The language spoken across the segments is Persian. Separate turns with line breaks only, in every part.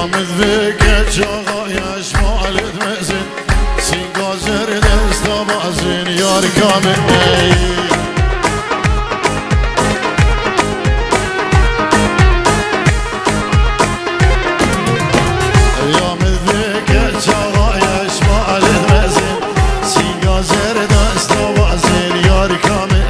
مذبك جاغايش مالد مأزن سينغازر دستا بازن يار كامل يا مذبك جاغايش مالد مأزن سينغازر دستا بازن يار كامل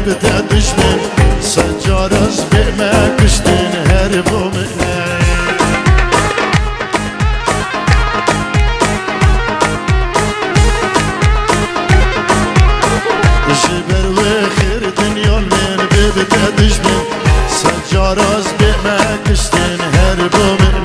بتدشمن سجارز بما كشتن هربو منه جبر وخير دنيا من بتدشمن سجارز بما كشتن هربو منه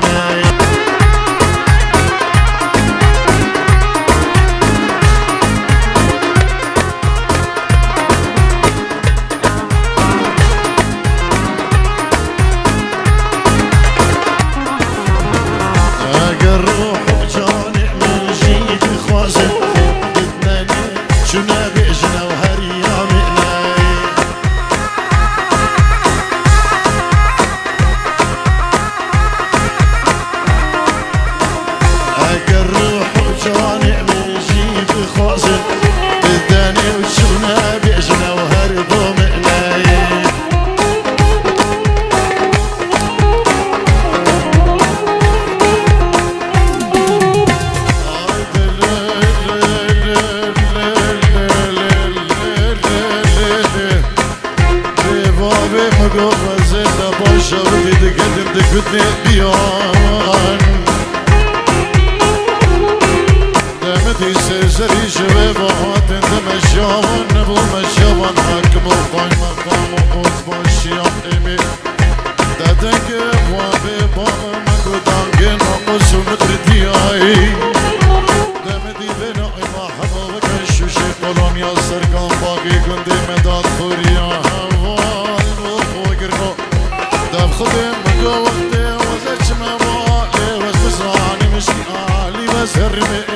دمتي سيزري جوابات انت مشاون نبو مشاون حاكم وقايم مقام وقوز باشيام ايمي دادنك وابي بابا مكو دانجين وقوز ومترتي اي دمتي بناقي ما حبابك الشوشي قولون يا سرقان باقي قندي مداد خوريا هوال وقوقرقو داب خدم مكو وقتي وزج مبالي وزبزاني مشي آلي وزهر مئنا